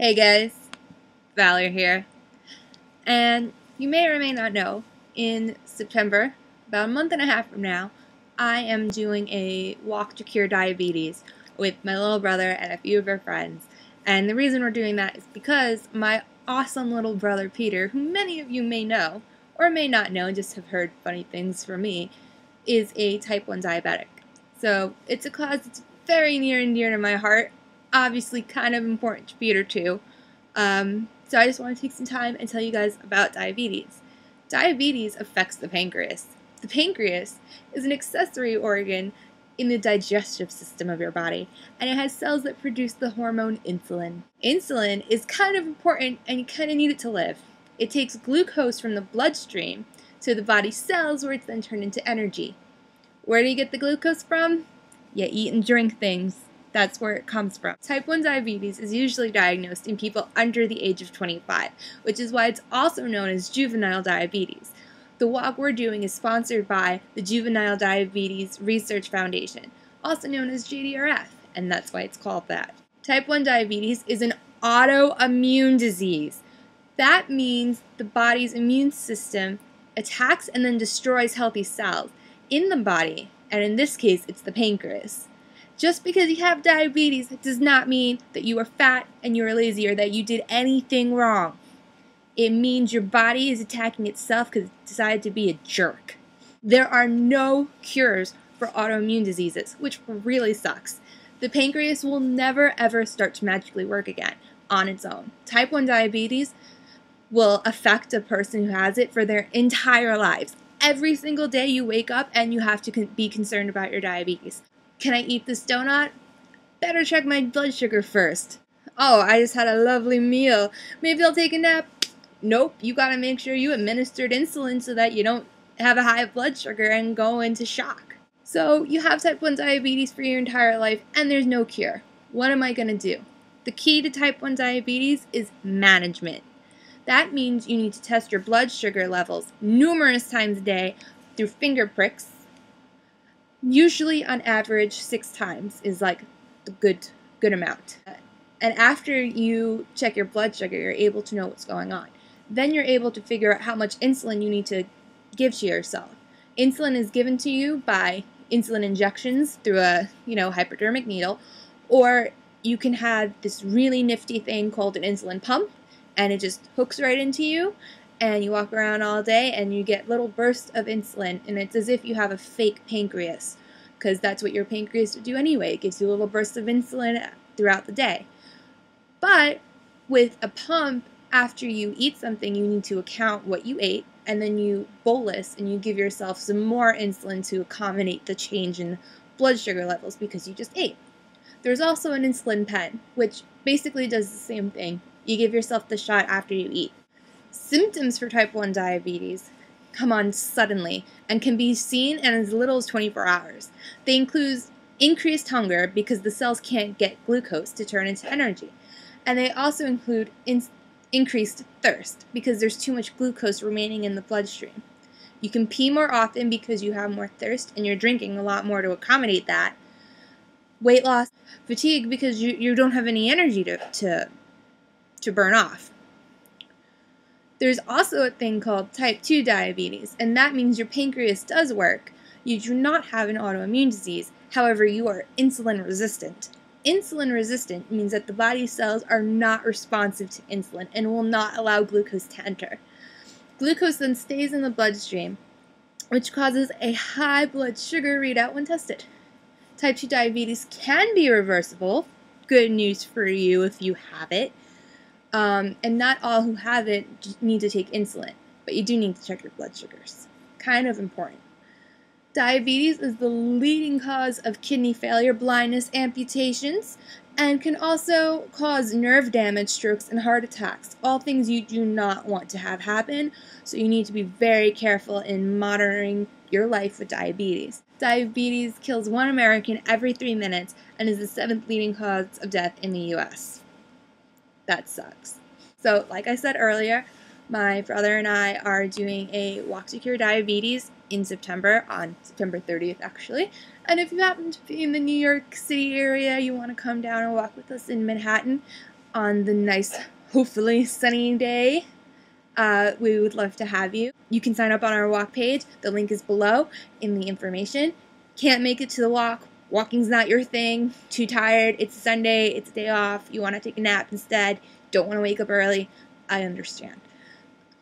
Hey guys, Valor here, and you may or may not know, in September, about a month and a half from now, I am doing a walk to cure diabetes with my little brother and a few of our friends. And the reason we're doing that is because my awesome little brother Peter, who many of you may know, or may not know, just have heard funny things from me, is a type 1 diabetic. So it's a cause that's very near and dear to my heart, obviously kind of important to Peter too. So I just want to take some time and tell you guys about diabetes. Diabetes affects the pancreas. The pancreas is an accessory organ in the digestive system of your body, and it has cells that produce the hormone insulin. Insulin is kind of important, and you kind of need it to live. It takes glucose from the bloodstream to the body's cells, where it's then turned into energy. Where do you get the glucose from? You eat and drink things. That's where it comes from. Type 1 diabetes is usually diagnosed in people under the age of 25, which is why it's also known as juvenile diabetes. The walk we're doing is sponsored by the Juvenile Diabetes Research Foundation, also known as JDRF, and that's why it's called that. Type 1 diabetes is an autoimmune disease. That means the body's immune system attacks and then destroys healthy cells in the body, and in this case, it's the pancreas. Just because you have diabetes does not mean that you are fat and you are lazy or that you did anything wrong. It means your body is attacking itself because it decided to be a jerk. There are no cures for autoimmune diseases, which really sucks. The pancreas will never ever start to magically work again on its own. Type 1 diabetes will affect a person who has it for their entire lives. Every single day you wake up and you have to be concerned about your diabetes. Can I eat this donut? Better check my blood sugar first. Oh, I just had a lovely meal. Maybe I'll take a nap. Nope, you gotta make sure you administered insulin so that you don't have a high blood sugar and go into shock. So you have type 1 diabetes for your entire life and there's no cure. What am I gonna do? The key to type 1 diabetes is management. That means you need to test your blood sugar levels numerous times a day through finger pricks. Usually on average 6 times is like the good amount. And after you check your blood sugar, you're able to know what's going on. Then you're able to figure out how much insulin you need to give to yourself. Insulin is given to you by insulin injections through a, hypodermic needle, or you can have this really nifty thing called an insulin pump, and it just hooks right into you, and you walk around all day and you get little bursts of insulin, and it's as if you have a fake pancreas, because that's what your pancreas would do anyway. It gives you little bursts of insulin throughout the day. But with a pump, after you eat something, you need to account what you ate, and then you bolus and you give yourself some more insulin to accommodate the change in blood sugar levels because you just ate. There's also an insulin pen, which basically does the same thing. You give yourself the shot after you eat. Symptoms for type 1 diabetes come on suddenly and can be seen in as little as 24 hours. They include increased hunger because the cells can't get glucose to turn into energy. And they also include increased thirst because there's too much glucose remaining in the bloodstream. You can pee more often because you have more thirst and you're drinking a lot more to accommodate that. Weight loss, fatigue because you don't have any energy to burn off. There's also a thing called type 2 diabetes, and that means your pancreas does work. You do not have an autoimmune disease, however, you are insulin resistant. Insulin resistant means that the body's cells are not responsive to insulin and will not allow glucose to enter. Glucose then stays in the bloodstream, which causes a high blood sugar readout when tested. Type 2 diabetes can be reversible. Good news for you if you have it. And not all who have it need to take insulin, but you do need to check your blood sugars. Kind of important. Diabetes is the leading cause of kidney failure, blindness, amputations, and can also cause nerve damage, strokes, and heart attacks. All things you do not want to have happen, so you need to be very careful in monitoring your life with diabetes. Diabetes kills 1 American every 3 minutes and is the 7th leading cause of death in the U.S. That sucks. So, like I said earlier, my brother and I are doing a walk to cure diabetes in September, on September 30th actually. And if you happen to be in the New York City area, you want to come down and walk with us in Manhattan, on the nice, hopefully sunny day, we would love to have you. You can sign up on our walk page. The link is below in the information. Can't make it to the walk. Walking's not your thing. Too tired. It's Sunday. It's a day off. You want to take a nap instead. Don't want to wake up early. I understand.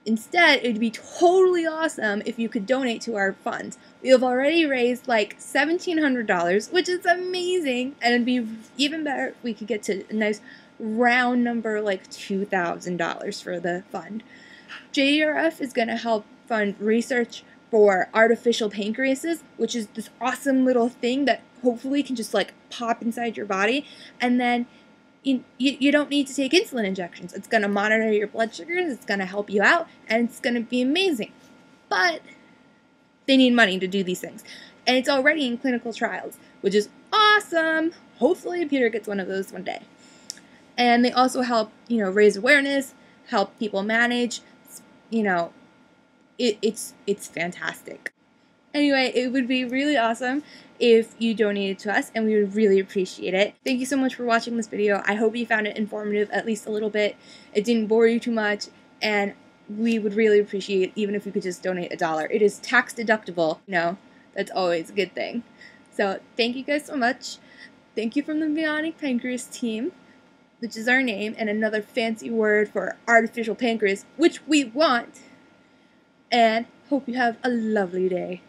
Instead, it would be totally awesome if you could donate to our fund. We have already raised like $1,700, which is amazing, and it'd be even better if we could get to a nice round number like $2,000 for the fund. JDRF is going to help fund research for artificial pancreases, which is this awesome little thing that hopefully can just like pop inside your body, and then you don't need to take insulin injections. It's going to monitor your blood sugars, it's going to help you out, and it's going to be amazing. But they need money to do these things. And it's already in clinical trials, which is awesome. Hopefully Peter gets one of those one day. And they also help, raise awareness, help people manage, it's fantastic. Anyway, it would be really awesome if you donated to us, and we would really appreciate it. Thank you so much for watching this video. I hope you found it informative, at least a little bit. It didn't bore you too much, and we would really appreciate even if you could just donate $1. It is tax deductible. That's always a good thing. So thank you guys so much. Thank you from the Bionic Pancreas team, which is our name, and another fancy word for artificial pancreas, which we want. And hope you have a lovely day.